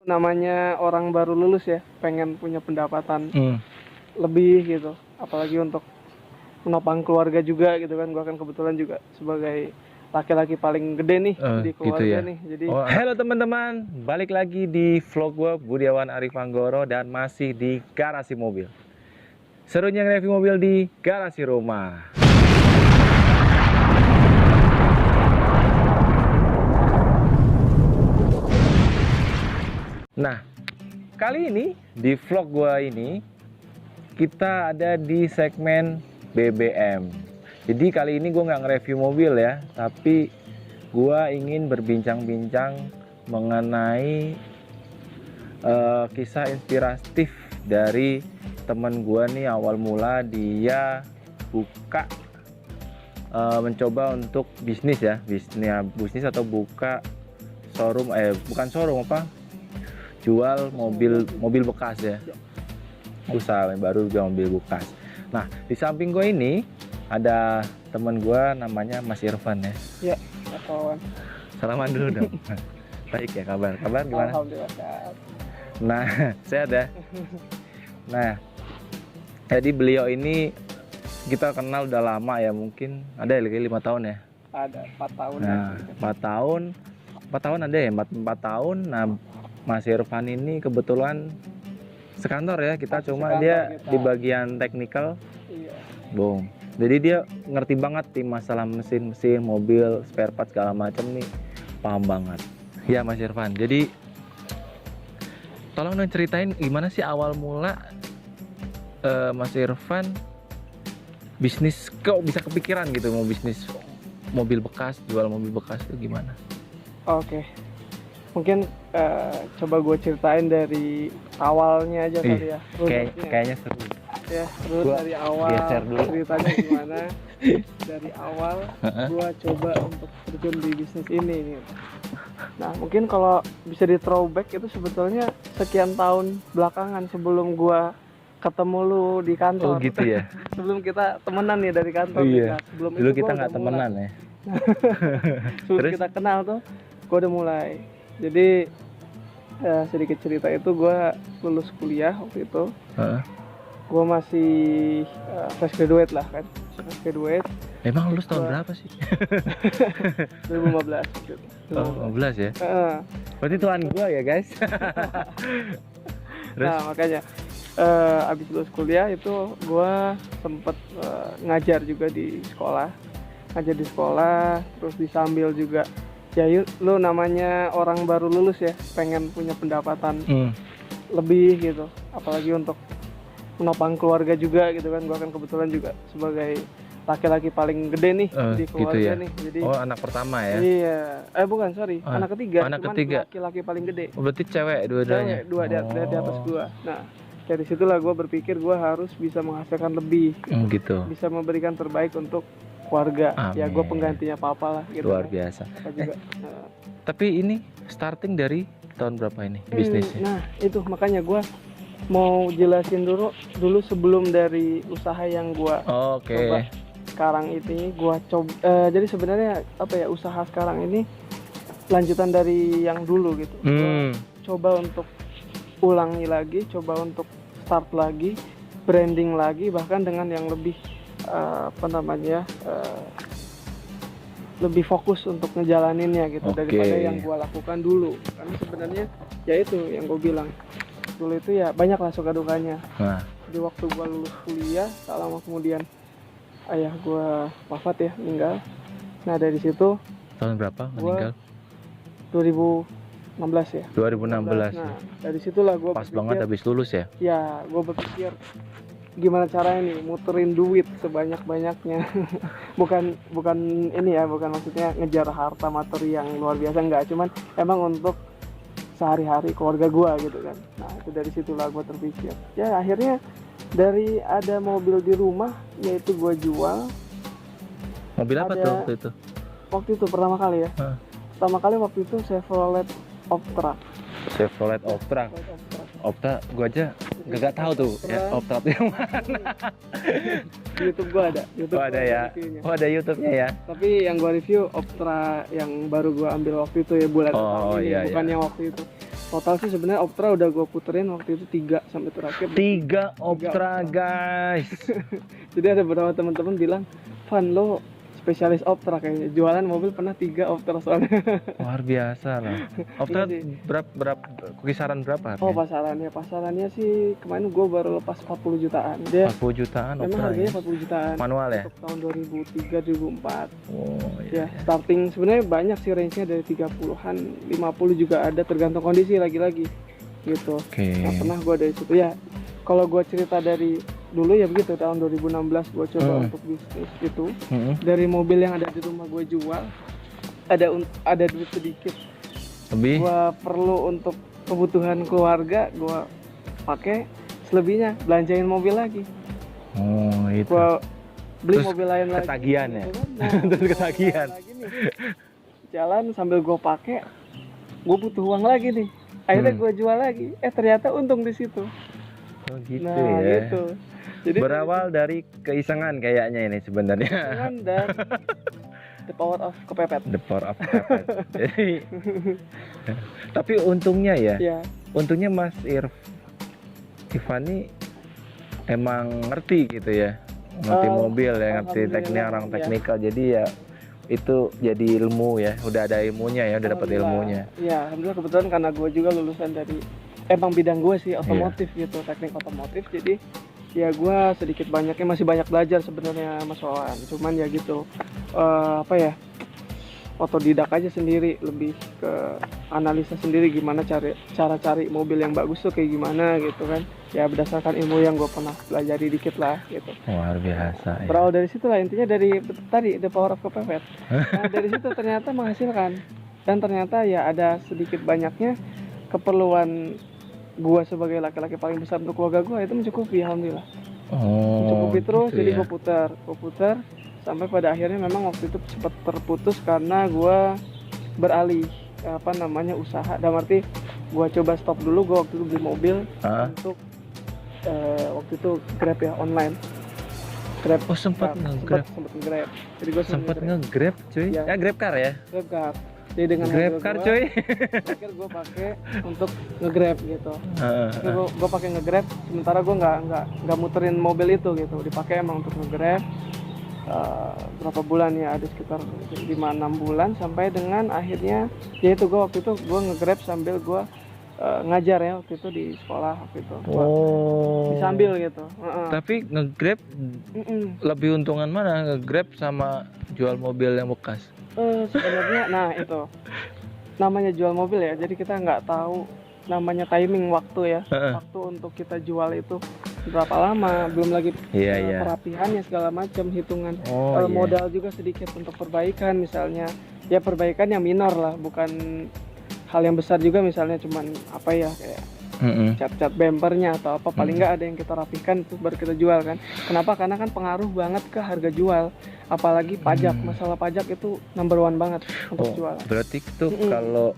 Namanya orang baru lulus ya, pengen punya pendapatan lebih gitu, apalagi untuk menopang keluarga juga gitu kan. Gua kan kebetulan juga sebagai laki-laki paling gede nih di keluarga gitu ya. nih. Jadi Halo teman-teman, balik lagi di vlog gue Budiawan Arif Anggoro dan masih di garasi mobil. Serunya nge-review mobil di garasi rumah. Nah, kali ini di vlog gua ini kita ada di segmen BBM. Jadi kali ini gua nggak nge-review mobil ya, tapi gua ingin berbincang-bincang mengenai kisah inspiratif dari teman gua nih. Awal mula dia buka mencoba untuk bisnis ya, bisnis atau buka showroom, bukan showroom, jual mobil bekas ya, usaha baru juga mobil bekas. Nah, di samping gue ini ada teman gue namanya Mas Irfan ya. ya, kawan. Salaman dulu dong. Baik ya, kabar gimana? Alhamdulillah sehat. Nah, saya ada. Nah, jadi beliau ini kita kenal udah lama ya, mungkin ada lagi 5 tahun ya. Ada 4 tahun. Nah, 4 tahun ada ya, 4 tahun. Nah, Mas Irfan ini kebetulan sekantor ya, kita cuma dia kita di bagian teknikal. Iya. Boom. Jadi dia ngerti banget di masalah mesin, mobil, spare part segala macam nih, paham banget. Ya Mas Irfan, jadi tolong dong ceritain gimana sih awal mula Mas Irfan bisnis, kok bisa kepikiran gitu mau bisnis mobil bekas, jual mobil bekas itu gimana? Oke. Mungkin coba gue ceritain dari awalnya aja kali ya. Kayaknya seru. Ya, terus dari awal ceritanya gimana? Dari awal gue coba untuk terjun di bisnis ini gitu. Nah, mungkin kalau bisa di throwback itu sebetulnya sekian tahun belakangan sebelum gue ketemu lu di kantor. Oh gitu ya. Sebelum kita temenan nih dari kantor. Iya. Sebelum dulu itu kita nggak temenan ya. Terus kita kenal tuh, gue udah mulai. Jadi sedikit cerita itu, gue lulus kuliah waktu itu. Gue masih fresh graduate lah kan. Fresh graduate. Emang lulus tahun berapa sih? 2015 gitu. 2015 ya? Berarti tuan gue ya guys. Terus? Nah makanya abis lulus kuliah itu gue sempet ngajar juga di sekolah. Ngajar di sekolah, terus disambil juga ya lu namanya orang baru lulus ya, pengen punya pendapatan lebih gitu, apalagi untuk menopang keluarga juga gitu kan. Gua kan kebetulan juga sebagai laki-laki paling gede nih di keluarga gitu ya? Nih. Jadi anak pertama ya? Iya, bukan sorry, anak ketiga. Anak cuman ketiga. Laki-laki paling gede. Berarti cewek dua-duanya? Dua di atas gua. Nah, dari situlah gua berpikir gua harus bisa menghasilkan lebih. Gitu. Bisa memberikan terbaik untuk keluarga. Amin. Ya gue penggantinya papa lah gitu. Luar biasa. Juga. Tapi ini starting dari tahun berapa ini bisnisnya? Nah itu makanya gue mau jelasin dulu sebelum dari usaha yang gue coba sekarang ini gue coba. Jadi sebenarnya apa ya, usaha sekarang ini lanjutan dari yang dulu gitu. Gua coba untuk ulangi lagi, coba untuk start lagi, branding lagi, bahkan dengan yang lebih lebih fokus untuk ngejalaninnya gitu daripada yang gue lakukan dulu. Karena sebenarnya ya itu yang gue bilang dulu itu ya banyak lah suka dukanya. Di waktu gue lulus kuliah, tak lama kemudian ayah gue wafat ya, meninggal. Nah dari situ tahun berapa meninggal? 2016 ya. 2016. Nah dari situlah gue pas banget habis lulus ya. Ya gue berpikir gimana caranya nih muterin duit sebanyak-banyaknya. bukan ini ya, bukan maksudnya ngejar harta materi yang luar biasa, enggak, cuman emang untuk sehari-hari keluarga gua gitu kan. Nah itu dari situlah gua terpikir ya, akhirnya dari ada mobil di rumah yaitu gua jual. Mobil apa tuh waktu itu? Waktu itu pertama kali ya. Pertama kali waktu itu Chevrolet Optra. Optra gua aja gak tahu tuh ya, Optra yang mana. Di YouTube gua ada. Ada ya. Ada YouTube-nya ya. Tapi yang gua review Optra yang baru gua ambil waktu itu ya, bulan ini, bukan yang waktu itu. Total sih sebenarnya Optra udah gue puterin waktu itu 3 sampai terakhir. 3 Optra guys. Jadi ada beberapa teman-teman bilang, Van lo spesialis Optra kayaknya, jualan mobil pernah 3 Optra soalnya. Luar biasa lah. Optra Iya sih. berapa kisaran berapa Oh harganya? pasarannya sih kemarin gue baru lepas 40 jutaan. Dia 40 jutaan memang Optra harganya ya? 40 jutaan. Manual ya? Untuk tahun 2003 2004. Oh Ya, iya. starting sebenarnya banyak sih range-nya dari 30-an, 50 juga ada tergantung kondisi lagi-lagi gitu. Oke. Nah, pernah gue dari situ ya. Kalau gue cerita dari dulu ya begitu, tahun 2016 gue coba untuk bisnis itu. Dari mobil yang ada di rumah gue jual, ada duit sedikit. Lebih? Gue perlu untuk kebutuhan keluarga, gue pakai, selebihnya belanjain mobil lagi. Oh itu. Gue beli Terus mobil lain lagi. ketagihan ya? Gitu kan. Nah, Terus mobil ketagihan. lain lagi nih. Jalan sambil gue pakai, gue butuh uang lagi nih. Akhirnya gue jual lagi. Ternyata untung di situ. Oh gitu Nah, ya. gitu. Jadi Berawal dari keisengan kayaknya ini sebenarnya. kan dan the power of kepepet. The power of kepepet. Jadi, tapi untungnya ya, Ya, untungnya Mas Ivan emang ngerti gitu ya, ngerti mobil ya, ngerti teknik, alhamdulillah, orang ya. teknikal. Jadi ya itu jadi ilmu ya, udah ada ilmunya ya, udah dapat ilmunya. Iya, alhamdulillah kebetulan karena gue juga lulusan dari emang bidang gue sih otomotif gitu, teknik otomotif. Jadi ya gue sedikit banyaknya masih banyak belajar sebenarnya Mas Wawan. Cuman ya gitu, apa ya, otodidak aja sendiri, lebih ke analisa sendiri gimana cara cari mobil yang bagus tuh kayak gimana gitu kan. Ya berdasarkan ilmu yang gue pernah pelajari dikit lah gitu. Luar biasa ya. Berawal dari situ lah, intinya dari tadi the power of kepepet. Nah dari situ ternyata menghasilkan, dan ternyata ya ada sedikit banyaknya keperluan gua sebagai laki-laki paling besar untuk keluarga gua itu mencukupi, alhamdulillah. Oh, Mencukupi terus, gitu jadi ya. gua putar sampai pada akhirnya memang waktu itu sempat terputus karena gua beralih usaha. Dalam arti gua coba stop dulu, gua waktu itu beli mobil Hah? untuk waktu itu Grab ya, online. Grab. Oh sempat nge-grab, Sempat nge-grab. Jadi gua sempat nge-grab cuy. Iya. Ya Grab car ya. Grab car. Jadi dengan Grab mobil car gua, cuy. terakhir gue pakai untuk nge-grab gitu. Heeh. Gue pakai nge-grab, sementara gue nggak muterin mobil itu gitu. Dipakai emang untuk nge-grab. Berapa bulan ya, ada sekitar 5-6 bulan sampai dengan akhirnya yaitu gue waktu itu gue nge-grab sambil gue ngajar ya waktu itu di sekolah waktu itu. Gua Oh. disambil gitu. Tapi nge-grab lebih untungan mana? Nge-grab sama jual mobil yang bekas? Sebenarnya nah itu namanya jual mobil ya, jadi kita nggak tahu namanya timing waktu ya. Waktu untuk kita jual itu berapa lama, belum lagi Iya. perapihannya segala macam, hitungan Oh, iya. modal juga sedikit untuk perbaikan misalnya. Ya perbaikan yang minor lah, bukan hal yang besar juga, misalnya cuman apa ya kayak cat-cat bempernya atau apa, paling nggak ada yang kita rapihkan terus baru kita jual kan. Kenapa? Karena kan pengaruh banget ke harga jual, apalagi pajak. Masalah pajak itu number one banget untuk jual. Berarti tuh kalau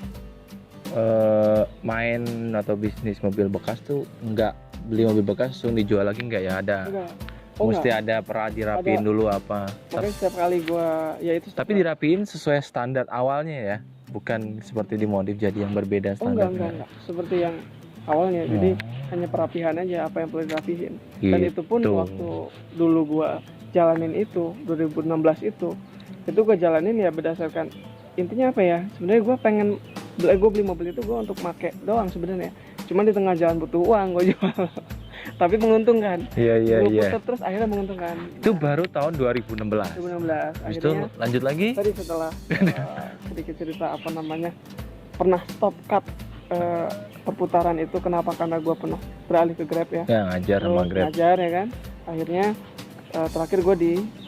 main atau bisnis mobil bekas tuh nggak beli mobil bekas langsung dijual lagi nggak ya? Ada. Enggak. Mesti ada dirapiin dulu apa? Makanya setiap kali gua ya itu. Tapi dirapiin sesuai standar awalnya ya, bukan seperti dimodif jadi yang berbeda standarnya. Enggak. Seperti yang awalnya, jadi hanya perapihan aja apa yang perlu dirapihin. Dan itu pun Gitu. waktu dulu gua jalanin itu 2016 itu gua jalanin ya berdasarkan intinya apa ya, sebenarnya gua pengen gue beli mobil itu gua untuk make doang sebenarnya, cuman di tengah jalan butuh uang gua jual. Tapi menguntungkan. Iya. Gua putar terus akhirnya menguntungkan. Itu baru tahun 2016. 2016 Habis itu akhirnya lanjut lagi? tadi setelah sedikit cerita pernah stop cut perputaran itu. Kenapa? Karena gue pernah beralih ke Grab ya. Ya ngajar sama Terus Grab. ngajar ya kan. Akhirnya terakhir gue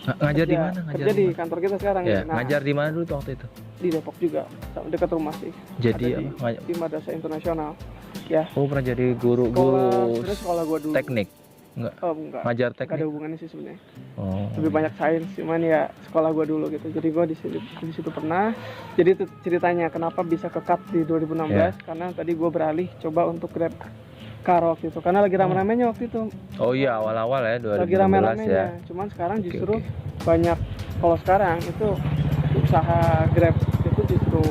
Ngajar di mana? kerja di kantor kita sekarang. Ya, Nah, ngajar di mana dulu tuh waktu itu? di Depok juga, dekat rumah sih. Jadi Ada di Madrasah Internasional. Ya. Oh pernah jadi guru Sekolah gue dulu. teknik? Enggak. Oh enggak. Ngajar Gak ada teknik? hubungannya sih sebenarnya. Oh. Lebih banyak sains, cuman ya sekolah gue dulu gitu. Jadi gue di situ pernah. Jadi itu ceritanya kenapa bisa ke cut di 2016 karena tadi gue beralih coba untuk Grab car waktu itu. Karena lagi rame-ramenya waktu itu. Oh iya awal-awal ya 2016 Lagi rame-ramenya. ya. Cuman sekarang justru Oke. banyak, kalau sekarang itu usaha Grab itu justru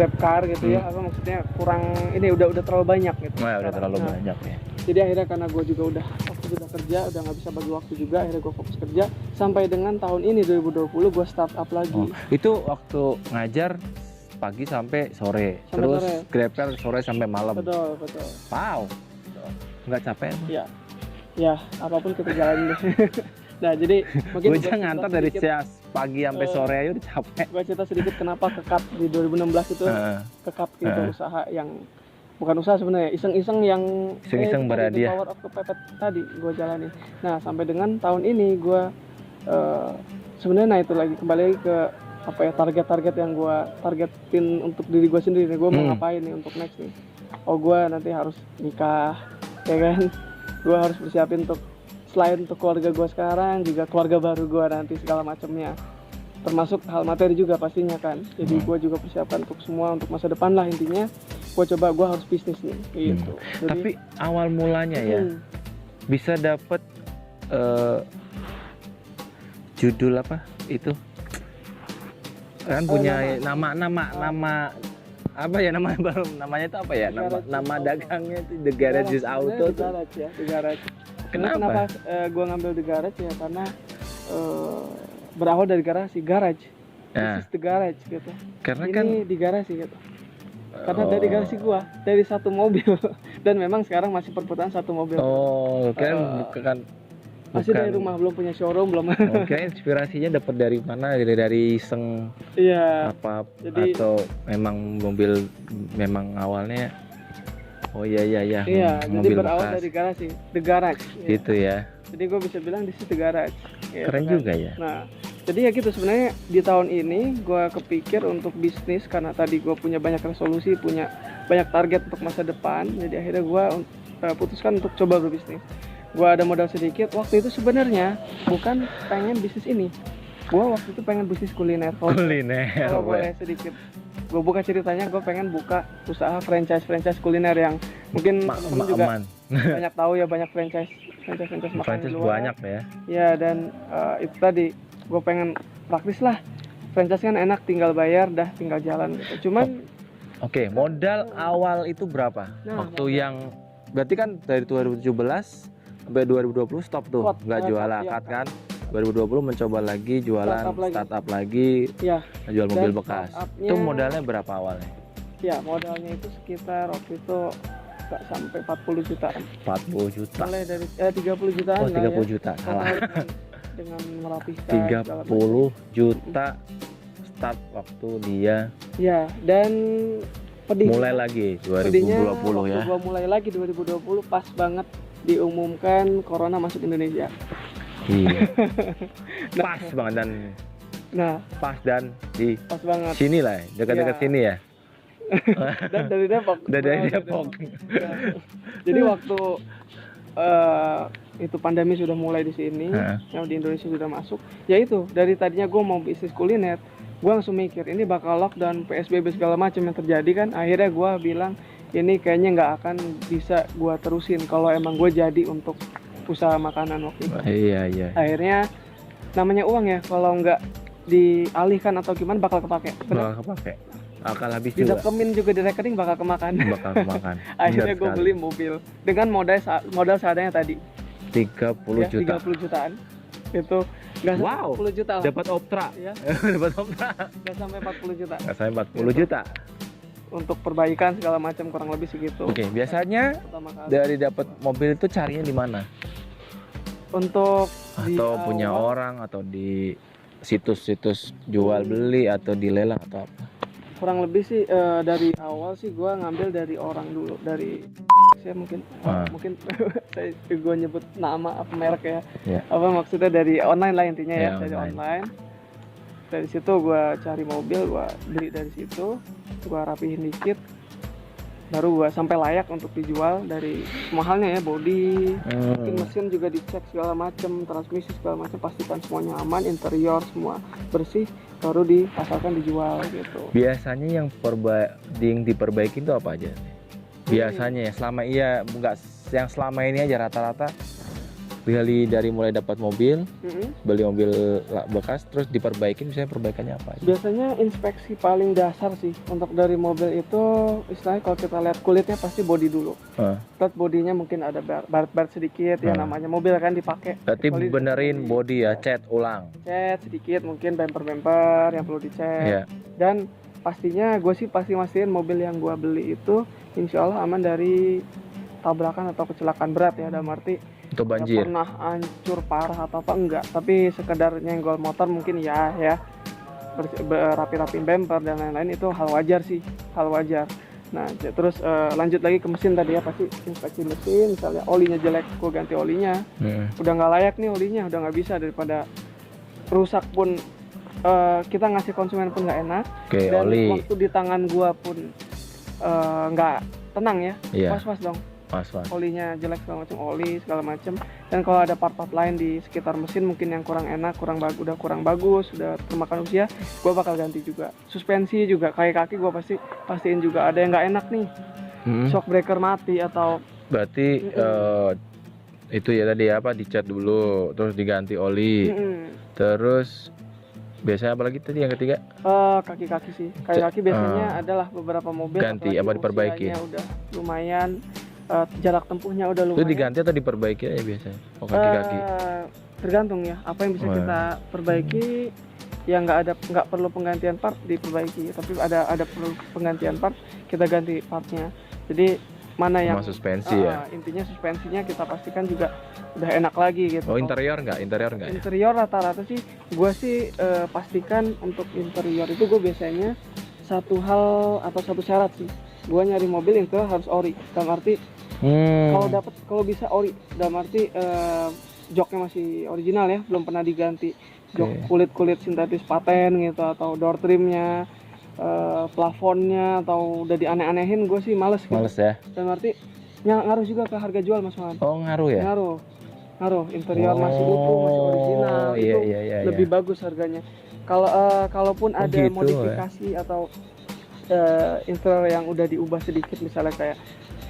grab car gitu ya, apa maksudnya kurang ini udah terlalu banyak gitu. Udah sekarang. terlalu Nah, banyak ya. jadi akhirnya karena gue juga udah kerja, udah nggak bisa bagi waktu juga, akhirnya gue fokus kerja sampai dengan tahun ini 2020 gue start up lagi. Itu waktu ngajar pagi sampai sore, Sampai terus sore. grepel sore sampai malam. Betul. Wow, nggak capek? Ya apapun kita jalanin deh. Nah jadi mungkin Gue aja ngantar dari pagi sampai sore aja udah capek. gue cerita sedikit kenapa kekat di 2016 itu kekat gitu usaha yang bukan usaha sebenarnya, iseng-iseng yang berhadiah. Power of Kepepet tadi gue jalani. Nah sampai dengan tahun ini gue sebenarnya nah itu lagi kembali lagi ke apa ya, target-target yang gue targetin untuk diri gue sendiri. Gue mau ngapain nih untuk next nih? Oh gue nanti harus nikah, ya kan? Gue harus persiapin untuk selain untuk keluarga gue sekarang, juga keluarga baru gue nanti segala macamnya. Termasuk hal materi juga pastinya kan. Jadi gue juga persiapan untuk semua untuk masa depan lah intinya. Gue coba gue harus bisnis nih gitu. Jadi, tapi awal mulanya ya bisa dapet judul apa itu kan punya nama apa ya namanya itu apa ya, nama dagangnya itu The Garage Auto tuh. The Garage. Kenapa gue ngambil The Garage ya karena berawal dari garasi garage. This is the garage gitu. Karena ini kan di garasi gitu. Karena dari garasi gua, dari satu mobil dan memang sekarang masih perputaran satu mobil. Bukan masih dari rumah, belum punya showroom, belum. Oke, inspirasinya dapat dari mana? Dari iseng apa jadi, atau memang mobil memang awalnya iya, jadi berawal dari garasi, The Garage gitu ya. Jadi gue bisa bilang di situ garage. Keren kan? Juga ya. Nah, jadi ya gitu sebenarnya di tahun ini gue kepikir untuk bisnis karena tadi gue punya banyak resolusi, punya banyak target untuk masa depan. Jadi akhirnya gue putuskan untuk coba berbisnis. Gue ada modal sedikit. Waktu itu sebenarnya bukan pengen bisnis ini. Gue waktu itu pengen bisnis kuliner. Kalau boleh sedikit gue buka ceritanya, gue pengen buka usaha franchise kuliner yang mungkin teman juga banyak tahu ya, banyak franchise makanan di luar. Banyak ya. Ya dan itu tadi gue pengen praktis lah. Franchise kan enak, tinggal bayar, tinggal jalan gitu. Cuman modal awal itu berapa? Waktu yang berarti kan dari 2017 sampai 2020 stop tuh, nggak jualan kan? 2020 mencoba lagi jualan startup lagi jual mobil bekas. Itu modalnya berapa awalnya? Ya modalnya itu sekitar waktu itu nggak sampai 40 jutaan. 40 juta. Mulai dari 30 jutaan. 30 juta. Salah. Dengan merapihkan 30 juta start waktu dia. Ya dan pedih. Mulai lagi 2020 ya. Gua mulai lagi 2020 pas banget diumumkan corona masuk Indonesia. Iya. Pas banget pas banget sini lah, dekat-dekat sini ya. Dan dari Depok. Jadi waktu itu pandemi sudah mulai di sini, yang di Indonesia sudah masuk. Ya itu dari tadinya gue mau bisnis kuliner, gue langsung mikir ini bakal lockdown, PSBB segala macam yang terjadi kan. Akhirnya gue bilang ini kayaknya nggak akan bisa gue terusin kalau emang gue jadi untuk usaha makanan waktu itu. Iya. Akhirnya namanya uang ya, kalau nggak dialihkan atau gimana bakal kepake. Akan habis juga. Didekemin juga di rekening bakal kemakan. Akhirnya gue beli mobil dengan modal seadanya tadi. 30 juta. 30 jutaan. Itu nggak sampai 40 juta lah. Dapat Optra. Ya. Dapat Optra. Nggak sampai 40 juta. Nggak sampai 40 juta. Untuk perbaikan segala macam kurang lebih segitu. Biasanya dari dapat mobil itu carinya di mana? Untuk atau punya orang atau di situs-situs jual beli atau di lelang atau apa? Kurang lebih sih dari awal sih gue ngambil dari orang dulu, dari saya mungkin gue nyebut nama apa merek ya. Apa maksudnya dari online lah intinya ya, dari online. Dari situ gue cari mobil, gue beli dari situ, gue rapihin dikit, baru gue sampai layak untuk dijual. Dari semua halnya ya, body, mungkin mesin juga dicek segala macam, transmisi segala macam, pastikan semuanya aman, interior semua bersih, baru dipasarkan dijual gitu. Biasanya yang diperbaiki itu apa aja? Biasanya ya selama yang selama ini aja rata-rata dari mulai dapat mobil, Mm-mm. beli mobil bekas, terus diperbaikin, misalnya perbaikannya apa aja? Biasanya inspeksi paling dasar sih untuk dari mobil itu, istilahnya kalau kita lihat kulitnya pasti body dulu. Ah. Lihat bodinya mungkin ada baret-baret sedikit, ya namanya mobil kan dipakai. Berarti Kecuali benerin body ya, cat ulang. cat sedikit, mungkin bumper-bumper yang perlu dicat. Iya. Dan pastinya gue sih pasti mastiin mobil yang gue beli itu insya Allah aman dari tabrakan atau kecelakaan berat ya, dalam arti Untuk nggak banjir. pernah hancur parah atau apa enggak, tapi sekedar nyenggol motor mungkin ya rapi-rapiin bumper dan lain-lain, itu hal wajar sih, hal wajar. Nah terus lanjut lagi ke mesin tadi ya, pasti inspeksi mesin, misalnya olinya jelek gue ganti olinya, udah nggak layak nih olinya, udah nggak bisa, daripada rusak pun kita ngasih konsumen pun nggak enak. Oke, Dan oli. waktu di tangan gua pun nggak tenang ya, Iya. was-was dong, Mas. olinya jelek segala macam, oli segala macam. Dan kalau ada part-part lain di sekitar mesin mungkin yang kurang enak, udah kurang bagus, udah termakan usia, gua bakal ganti juga. Suspensi juga, kaki gua pastiin juga ada yang nggak enak nih, shock breaker mati atau Berarti itu ya tadi apa, dicat dulu, terus diganti oli, terus biasanya apalagi tadi yang ketiga? kaki sih. Kaki biasanya adalah beberapa mobil Ganti apa diperbaiki? usianya udah lumayan, jarak tempuhnya udah Itu lumayan. diganti atau diperbaiki aja biasanya? Oh, kaki-kaki. Tergantung ya apa yang bisa kita perbaiki. Ya nggak perlu penggantian part diperbaiki, tapi ada perlu penggantian part kita ganti partnya. Jadi mana yang Sama suspensi ya. intinya suspensinya kita pastikan juga udah enak lagi gitu. Oh, interior nggak ya? Interior rata-rata sih gue sih pastikan untuk interior itu gue biasanya satu hal atau satu syarat sih, gue nyari mobil interior harus ori, dalam arti kalau bisa ori, dalam arti joknya masih original ya, belum pernah diganti jok kulit sintetis paten gitu, atau door trimnya, plafonnya atau udah dianeh-anehin, gue sih males gitu. Males ya? Dalam arti ngaruh juga ke harga jual Mas Wan. Oh, ngaruh ya? Ngaruh interior masih utuh, masih original, itu lebih bagus harganya. Kalaupun ada gitu, modifikasi atau interior yang udah diubah sedikit, misalnya kayak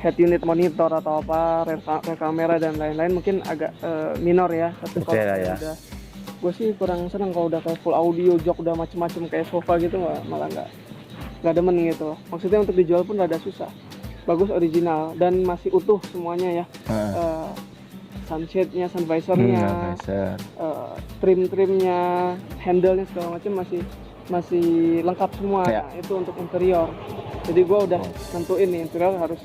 head unit monitor atau apa, rear kamera dan lain-lain, mungkin agak minor ya. Tapi kalau udah, gue sih kurang seneng kalau udah kayak full audio, jok udah macem-macem kayak sofa gitu, malah nggak demen gitu. Maksudnya untuk dijual pun rada susah. Bagus original dan masih utuh semuanya ya. Sunshade-nya, sun visor-nya, trim-trimnya, handle-nya segala macam masih lengkap semua. Ya. Nah, itu untuk interior. Jadi gue udah nentuin nih interior harus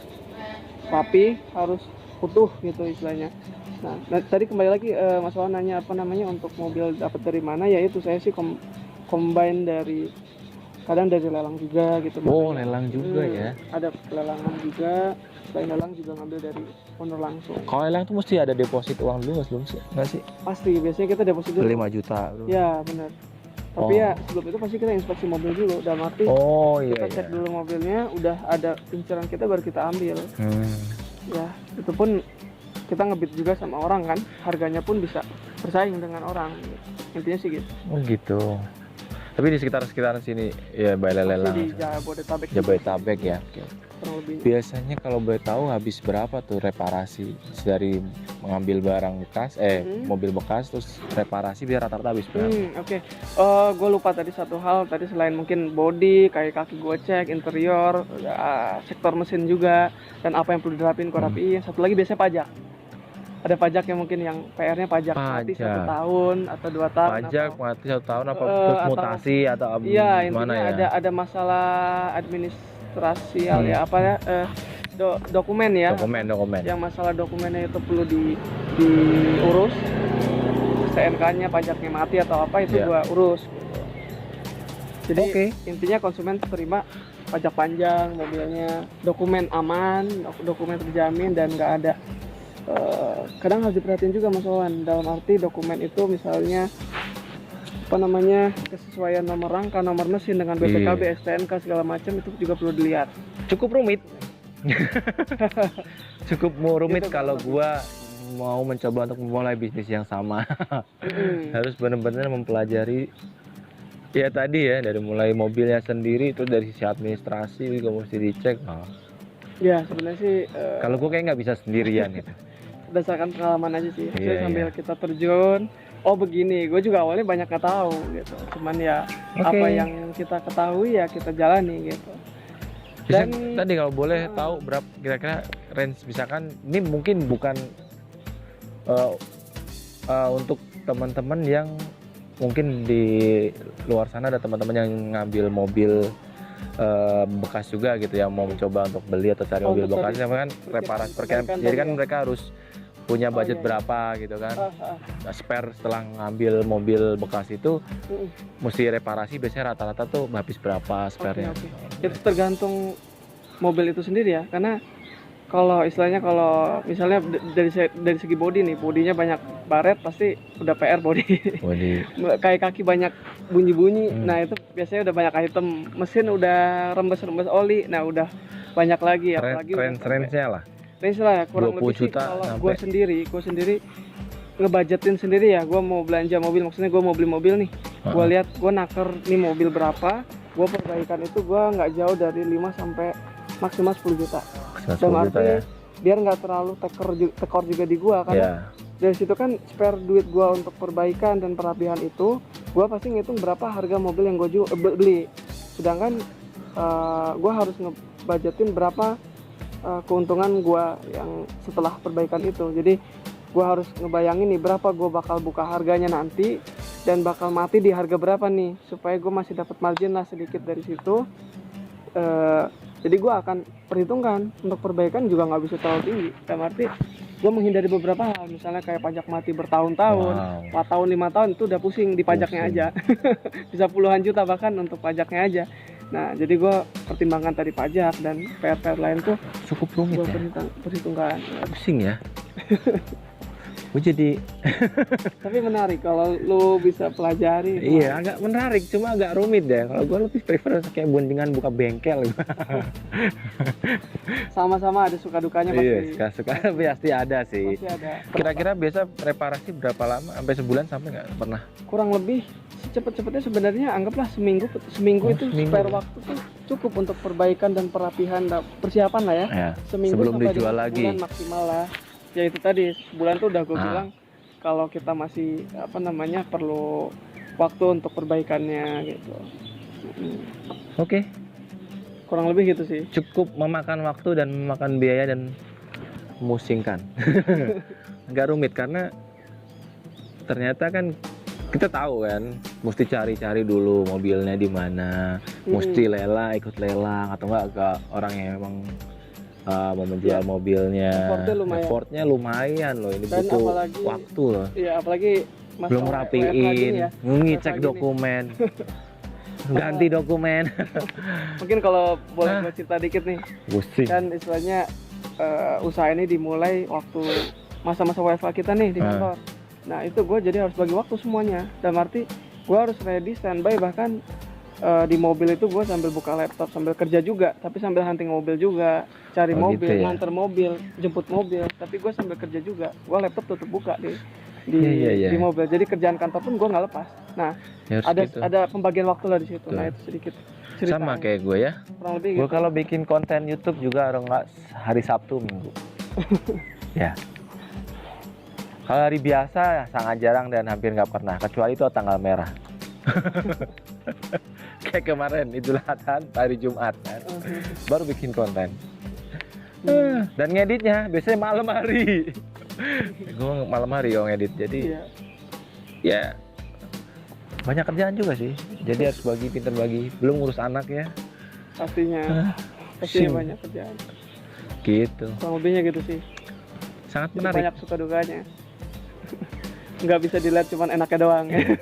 rapi, harus utuh gitu istilahnya. Nah tadi kembali lagi Mas Wawan nanya apa namanya untuk mobil dapat dari mana, ya itu saya sih combine dari, kadang dari lelang juga gitu. Oh, lelang juga ya? Ada lelangan juga, selain lelang juga ngambil dari owner langsung. Kalau lelang tuh mesti ada deposit uang dulu nggak sih? Pasti, biasanya kita deposit dulu 5 juta bro. Ya benar. Tapi ya sebelum itu pasti kita inspeksi mobil dulu, dalam arti kita cek dulu mobilnya, udah ada inceran kita baru kita ambil. Ya itu pun kita ngebit juga sama orang kan, harganya pun bisa bersaing dengan orang, intinya sih gitu. Oh gitu. Tapi di sekitar sini ya lelang di Jabodetabek ya. Kurang lebihnya. Biasanya kalau boleh tahu habis berapa tuh reparasi dari mengambil barang bekas, mobil bekas terus reparasi, biar rata-rata habis berapa? Oke. Gue lupa tadi satu hal tadi, selain mungkin body, kayak kaki gue cek, interior, sektor mesin juga, dan apa yang perlu dirapin gue rapiin. Satu lagi biasanya pajak. Ada pajak yang mungkin yang PR-nya pajak mati 1 tahun atau 2 tahun. Pajak mati 1 tahun apa terus mutasi atau iya, gimana intinya ya? ada masalah administrasial ya, apa ya, dokumen ya. Dokumen. Yang masalah dokumennya itu perlu diurus. STNK-nya, pajaknya mati atau apa itu gua urus. Jadi intinya konsumen terima pajak panjang mobilnya, dokumen aman, dokumen terjamin, dan nggak ada. Kadang harus diperhatiin juga Mas Wawan, dalam arti dokumen itu misalnya apa namanya, kesesuaian nomor rangka, nomor mesin dengan BPKB, STNK segala macam, itu juga perlu dilihat. Cukup rumit. Gitu, kalau gua mau mencoba untuk memulai bisnis yang sama. Harus benar-benar mempelajari ya tadi ya, dari mulai mobilnya sendiri, itu dari sisi administrasi juga mesti dicek. Ya sebenarnya sih kalau gua kayak nggak bisa sendirian gitu. berdasarkan pengalaman aja sih. Maksudnya Iya, sambil iya. kita terjun, oh begini, gue juga awalnya banyak nggak tahu gitu. Cuman ya Oke. apa yang kita ketahui ya kita jalani gitu. Bisa Dan tadi kalau boleh tahu berapa kira-kira range, misalkan ini mungkin bukan eh, untuk teman-teman yang mungkin di luar sana ada teman-teman yang ngambil mobil bekas juga gitu ya, mau mencoba untuk beli atau cari Oh, mobil untuk bekas, tadi. ya kan reparasi Perbaikan jadi kan tadi ya. mereka harus punya Oh, budget iya, iya. berapa gitu kan. ah, Nah, spare setelah ngambil mobil bekas itu mm, mesti reparasi, biasanya rata-rata tuh habis berapa spare-nya. Oke. Itu tergantung mobil itu sendiri ya, karena kalau istilahnya kalau misalnya dari segi bodi nih, bodinya banyak baret pasti udah PR bodi. Waduh. Kayak kaki banyak bunyi-bunyi, Hmm. nah itu biasanya udah banyak item. Mesin udah rembes-rembes oli, nah udah banyak lagi. Apalagi udah sampai- Range-nya lah range lah ya, kurang 20 lebih sih juta kalau sampai- gue sendiri ngebudgetin sendiri ya. Gue mau belanja mobil, maksudnya gue mau beli mobil nih, gue lihat gue naker nih mobil berapa, gue perbaikan itu gue nggak jauh dari 5 sampai maksimal 10 juta. 10 Dalam juta arti ya. biar nggak terlalu tekor juga di gua, Ya. karena dari situ kan spare duit gua untuk perbaikan dan perapihan itu gua pasti ngitung berapa harga mobil yang gua beli, sedangkan gua harus ngebudgetin berapa keuntungan gua yang setelah perbaikan itu. Jadi gua harus ngebayangin nih berapa gua bakal buka harganya nanti dan bakal mati di harga berapa nih, supaya gua masih dapat margin lah sedikit dari situ. Jadi gue akan perhitungkan untuk perbaikan juga nggak bisa terlalu tinggi. Dalam arti gue menghindari beberapa hal, misalnya kayak pajak mati bertahun-tahun, Wow. 4 tahun, 5 tahun itu udah pusing di pajaknya Pusing. aja. Bisa puluhan juta bahkan untuk pajaknya aja. Nah jadi gue pertimbangkan tadi pajak dan PR-PR lain tuh Cukup rumit gue ya. perhitungkan. Pusing ya. Gue jadi Tapi menarik kalau lu bisa pelajari. iya agak menarik, cuma agak rumit deh. Kalau gue lebih prefer kayak bandingan buka bengkel. Sama-sama ada suka dukanya Iya, pasti. suka pasti ada sih. Pasti ada. Kira-kira biasa reparasi berapa lama? Sampai sebulan sampai nggak pernah? Kurang lebih cepet-cepetnya sebenarnya anggaplah seminggu Oh, itu seminggu spare ya. waktu tuh cukup untuk perbaikan dan perapihan persiapan lah ya. Ya. Seminggu Sebelum sampai dijual dengan lagi. sebulan maksimal lah. Ya itu tadi sebulan tuh udah gue Ah. bilang kalau kita masih perlu waktu untuk perbaikannya gitu. Mm. Oke, Kurang lebih gitu sih. cukup memakan waktu dan memakan biaya dan memusingkan. Nggak rumit karena ternyata kan kita tahu kan, mesti cari-cari dulu mobilnya di mana, mesti ikut lelang atau enggak ke orang yang memang mau menjual Ya. mobilnya. Effortnya lumayan. lumayan loh, ini Dan butuh apalagi- waktu loh. Iya apalagi masalah Belum WFH rapiin, gini ya. ngecek WFH gini. dokumen, ganti dokumen. Mungkin kalau boleh Ah. gue cerita dikit nih. Pusing. Kan istilahnya usaha ini dimulai waktu masa-masa WFH kita nih di kantor. Nah itu gue jadi harus bagi waktu semuanya. Dalam arti gue harus ready standby, bahkan di mobil itu gue sambil buka laptop sambil kerja juga, tapi sambil hunting mobil juga, cari Oh, mobil, gitu ya? nganter mobil, jemput mobil, tapi gue sambil kerja juga. Gue laptop tutup buka di Iya. di mobil. Jadi kerjaan kantor pun gue nggak lepas. Nah Ya, harus ada gitu. ada pembagian waktu lah di situ. Betul. Nah itu sedikit cerita. Sama kayak gue ya. Kurang lebih Gue gitu. kalau bikin konten YouTube juga harus nggak hari Sabtu Minggu. Ya. Kalau hari biasa sangat jarang dan hampir nggak pernah, kecuali itu tanggal merah. Kayak kemarin Idul Adha hari Jumat kan, baru bikin konten. Dan ngeditnya biasanya malam hari. Gue malam hari yang ngedit, jadi Iya. ya banyak kerjaan juga sih. Jadi harus pinter bagi. Belum ngurus anak ya, Pastinya pusing. banyak kerjaan. Gitu. Kurang lebihnya gitu sih. Sangat Jadi menarik. banyak suka dukanya. Nggak bisa dilihat cuman enaknya doang. Iya.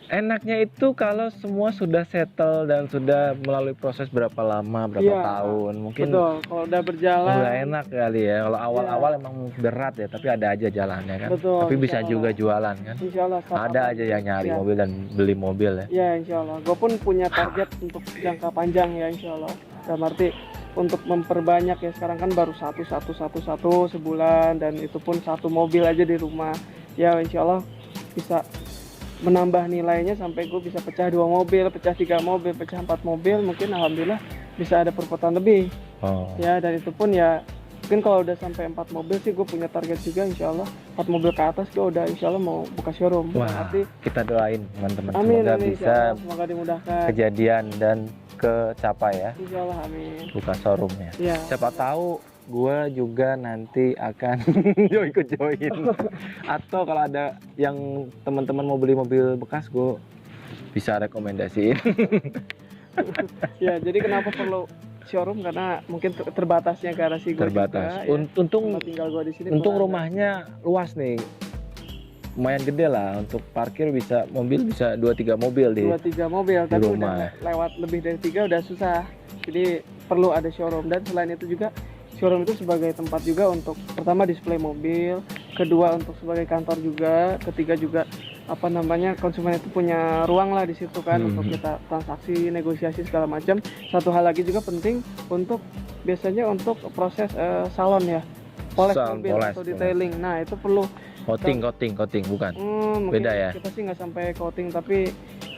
Enaknya itu kalau semua sudah settle dan sudah melalui proses berapa lama, berapa Iya, tahun, mungkin Betul. Kalau udah berjalan. udah enak kali ya. Kalau awal-awal emang berat ya, tapi ada aja jalannya kan. Betul, Tapi bisa insya juga Allah. jualan kan. Insya Allah. Ada aja yang nyari Ya. mobil dan beli mobil ya. Ya insya Allah. Gue pun punya target untuk jangka panjang ya insya Allah. Dalam arti untuk memperbanyak ya, sekarang kan baru satu sebulan, dan itu pun satu mobil aja di rumah. Ya insya Allah bisa menambah nilainya sampai gue bisa pecah 2 mobil, pecah 3 mobil, pecah 4 mobil, mungkin alhamdulillah bisa ada perputaran lebih Oh. ya. Dan itu pun ya Mungkin kalau udah sampai 4 mobil sih gue punya target juga, insya Allah 4 mobil ke atas gue udah insya Allah mau buka showroom. Wah, Berarti kita doain teman-teman amin, semoga amin, insya bisa Allah, semoga dimudahkan. kejadian dan kecapai ya Insya Allah, amin. buka showroomnya. Ya. Siapa tahu gue juga nanti akan ikut join. Atau kalau ada yang teman-teman mau beli mobil bekas, gue bisa rekomendasiin. Ya, jadi kenapa perlu showroom, karena mungkin terbatasnya garasi gue Terbatas. juga, ya. Untung Tempat tinggal gue di sini. untung kurang. rumahnya luas nih. Lumayan gede lah untuk parkir, bisa mobil bisa 2-3 mobil di 2-3 mobil, tapi rumah. udah lewat lebih dari 3 udah susah. Jadi perlu ada showroom, dan selain itu juga showroom itu sebagai tempat juga untuk pertama display mobil, kedua untuk sebagai kantor juga, ketiga juga apa namanya konsumen itu punya ruang lah di situ kan untuk kita transaksi, negosiasi segala macam. Satu hal lagi juga penting untuk biasanya untuk proses salon ya, poles mobil atau detailing. Nah itu perlu coating bukan. mungkin Beda ya? kita sih nggak sampai coating, tapi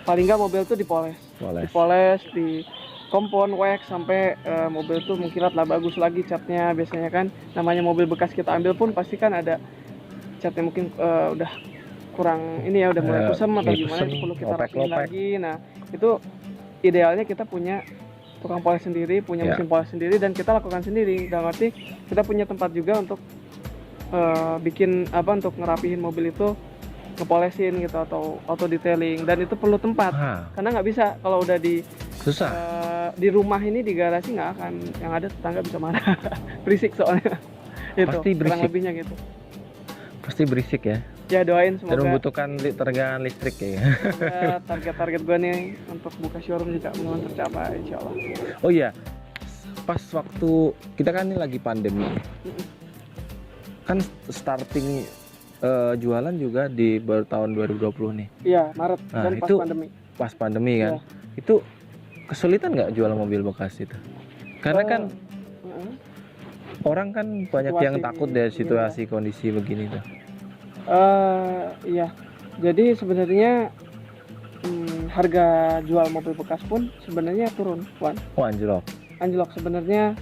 paling nggak mobil tuh dipoles, di kompon, wax sampai mobil tuh mengkilat lah, bagus lagi catnya. Biasanya kan namanya mobil bekas kita ambil pun pasti kan ada catnya mungkin udah kurang ini ya, udah mulai kusam atau gimana, itu perlu kita rapiin lagi. Nah itu idealnya kita punya tukang poles sendiri, punya mesin poles sendiri, dan kita lakukan sendiri. Dalam arti kita punya tempat juga untuk bikin apa, untuk ngerapihin mobil itu, ngepolesin gitu, atau auto detailing, dan itu perlu tempat. Karena nggak bisa kalau udah di susah di rumah ini, di garasi nggak akan, yang ada tetangga bisa marah. Berisik soalnya. Itu pasti berisik, kurang lebihnya gitu. pasti berisik ya. Ya doain semoga. Dan membutuhkan tegangan listrik ya. Target-target gue nih untuk buka showroom juga belum tercapai, insya Allah. Oh iya, pas waktu kita kan ini lagi pandemi, kan starting jualan juga di baru tahun 2020 nih. Iya, Maret. Nah, dan itu pas pandemi kan. Iya. Itu kesulitan nggak jual mobil bekas itu? Karena kan orang kan banyak yang takut dari situasi kondisi begini tuh. Iya. Jadi sebenarnya harga jual mobil bekas pun sebenarnya turun, Wan. Oh, anjlok. Anjlok sebenarnya.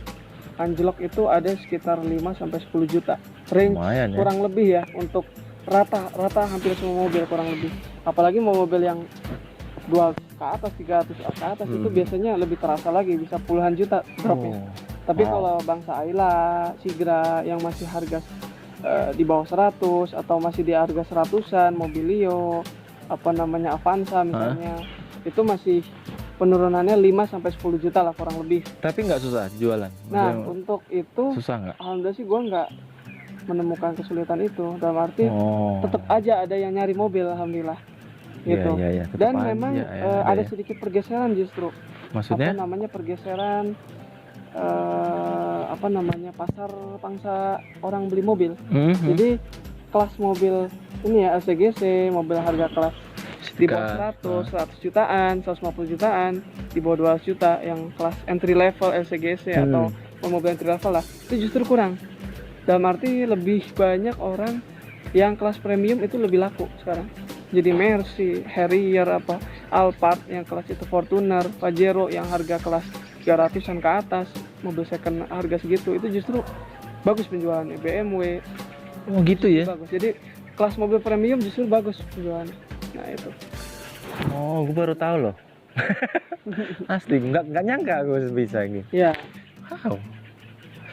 Anjlok itu ada sekitar 5 sampai 10 juta. Range lumayan, ya? Kurang lebih ya, untuk rata hampir semua mobil kurang lebih. Apalagi mau mobil yang 2 ke atas, 300 ke atas itu biasanya lebih terasa lagi, bisa puluhan juta dropnya. Tapi kalau bangsa Ayla, Sigra yang masih harga di bawah 100 atau masih di harga 100-an, Mobilio, apa namanya Avanza misalnya, itu masih penurunannya 5 sampai 10 juta lah kurang lebih. Tapi nggak susah jualan. Nah, untuk itu susah nggak? Alhamdulillah sih gue nggak menemukan kesulitan itu. Dalam arti tetap aja ada yang nyari mobil, alhamdulillah. Gitu. Iya, dan memang ada sedikit pergeseran justru. Maksudnya? Apa namanya pergeseran? Apa namanya, pasar pangsa orang beli mobil. Jadi kelas mobil ini ya LCGC, mobil harga kelas di bawah 100 jutaan, 150 jutaan, di bawah 200 juta, yang kelas entry level LCGC atau mobil entry level lah, itu justru kurang. Dalam arti lebih banyak orang yang kelas premium itu lebih laku sekarang. Jadi Mercy, Harrier, apa Alphard yang kelas itu, Fortuner, Pajero yang harga kelas 300-an ke atas, mobil second harga segitu, itu justru bagus penjualannya. BMW. Oh gitu ya? Bagus. Jadi kelas mobil premium justru bagus penjualannya. Nah itu. Oh, gue baru tahu loh. Asli, nggak nyangka gue bisa gitu. Ya. Wow.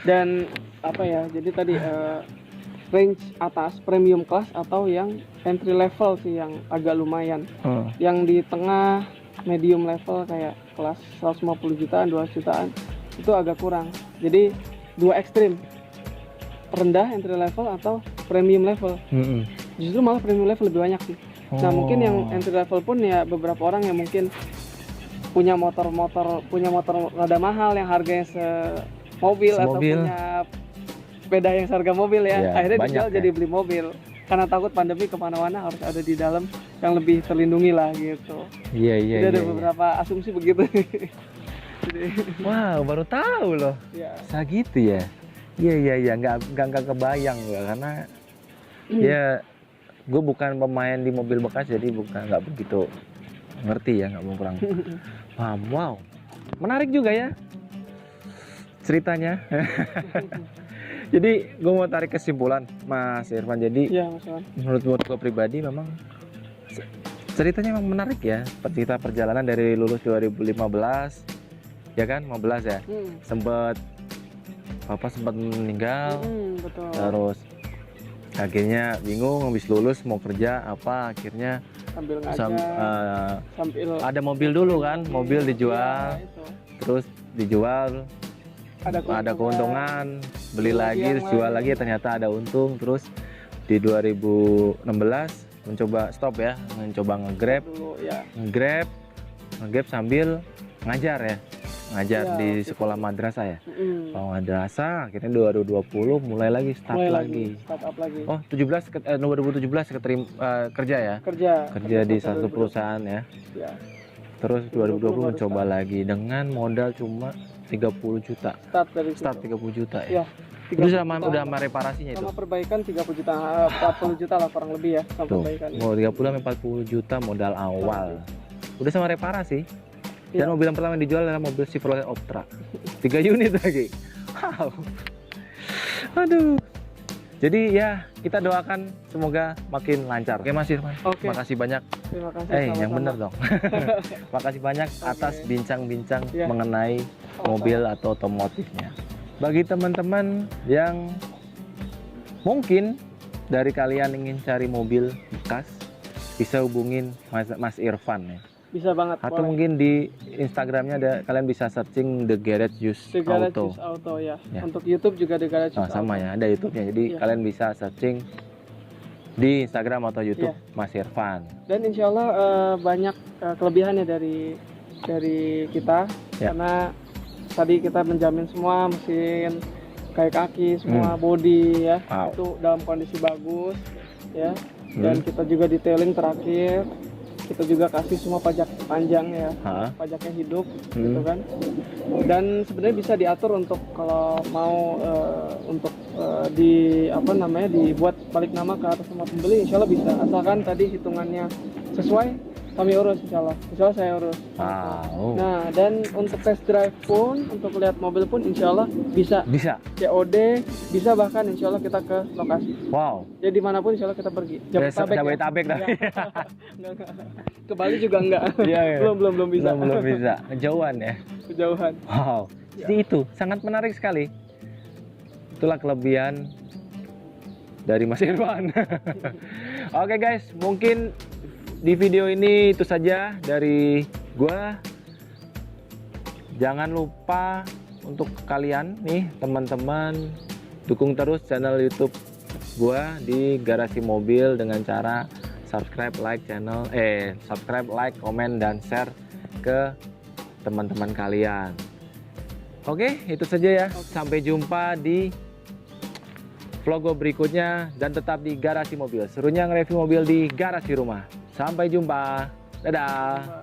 Dan apa ya? Jadi tadi range atas premium kelas atau yang entry level sih yang agak lumayan. Yang di tengah medium level kayak kelas 150 jutaan, 200 jutaan itu agak kurang. Jadi dua ekstrim, rendah entry level atau premium level. Justru malah premium level lebih banyak sih. Nah mungkin yang entry level pun ya beberapa orang yang mungkin punya motor rada mahal yang harganya semobil atau punya sepeda yang seharga mobil ya, akhirnya dijual jadi beli mobil karena takut pandemi kemana-mana harus ada di dalam yang lebih terlindungi lah gitu. Jadi ada beberapa asumsi begitu. Wow, baru tahu loh. Segitu ya. Iya, nggak kebayang loh, karena ya gue bukan pemain di mobil bekas, jadi nggak begitu ngerti ya, nggak mau kurang paham. Wow, menarik juga ya ceritanya. Jadi gue mau tarik kesimpulan Mas Irfan. Jadi Iya, Mas Irfan. menurut gue pribadi memang ceritanya memang menarik ya. Cerita perjalanan dari lulus 2015 ya kan, 15 ya. Sempet Bapak sempat meninggal. Betul. Terus akhirnya bingung habis lulus mau kerja apa, akhirnya Sambil ngajar, sambil ada mobil dulu kan, mobil dijual. Ya, itu. Terus dijual, ada keuntungan, beli lagi, terus jual lagi, ternyata ada untung. Terus di 2016 mencoba stop ya, mencoba nge-grab dulu ya. nge-grab sambil ngajar ya, ngajar Ya, di waktu sekolah itu. madrasah ya. Mm-mm. Kalau madrasah akhirnya 2020 mulai lagi start lagi. Start up lagi. Oh 2017 keterima kerja ya, Kerja di sampai satu perusahaan ya. Ya. Terus 2020 2020 baru mencoba lagi dengan modal cuma 30 juta. Start dari Start situ. 30 juta ya. Ya. Itu 30 sama juta. udah sama reparasinya itu. Sama perbaikan 30 juta, 40 juta lah kurang lebih ya sama Tuh, perbaikan. mau 30 sampai 40 juta modal awal. Udah sama reparasi. Dan Iya. mobil yang pertama yang dijual adalah mobil Chevrolet Optra. 3 unit lagi. Wow. Aduh. Jadi ya kita doakan semoga makin lancar. Oke Mas Irfan. Oke. Makasih banyak. Terima kasih. Yang sama-sama. bener dong. Makasih banyak atas Oke. bincang-bincang Iya. mengenai Sama-sama. mobil atau otomotifnya. Bagi teman-teman yang mungkin dari kalian ingin cari mobil bekas, bisa hubungin Mas Irfan ya. Bisa banget. Atau boleh. mungkin di Instagramnya ada, kalian bisa searching The Garage Use The Garage Auto. Use Auto ya. Ya. Untuk YouTube juga The Garage Oh, Use sama Auto. ya, ada YouTube-nya. Jadi Iya. kalian bisa searching di Instagram atau YouTube Iya. Mas Irfan. Dan insya Allah banyak kelebihannya dari kita Ya. karena tadi kita menjamin semua mesin, kayak kaki, semua body ya. Wow. Itu dalam kondisi bagus ya. Dan kita juga detailing terakhir. Kita juga kasih semua pajak panjang ya. Hah? Pajaknya hidup gitu kan. Dan sebenarnya bisa diatur untuk kalau mau untuk dibuat balik nama ke atas nama pembeli, insya Allah bisa, asalkan tadi hitungannya sesuai, kami urus insya Allah saya urus. Wow. Nah, dan untuk test drive pun, untuk lihat mobil pun insya Allah bisa Bisa. COD, bisa bahkan insya Allah kita ke lokasi. Wow. Jadi dimanapun insya Allah kita pergi. Jabodetabek ya. tapi. Enggak. Ke Bali juga enggak. Iya, iya. belum bisa. Belum bisa. Kejauhan ya. Kejauhan. Wow. Jadi itu sangat menarik sekali. Itulah kelebihan dari Mas Irfan. Oke guys, mungkin di video ini itu saja dari gua. Jangan lupa untuk kalian nih teman-teman dukung terus channel YouTube gua di Garasi Mobil dengan cara subscribe, like, komen dan share ke teman-teman kalian. Oke, itu saja ya. Sampai jumpa di vlog gua berikutnya dan tetap di Garasi Mobil. Serunya nge-review mobil di garasi rumah. Sampai jumpa. Dadah.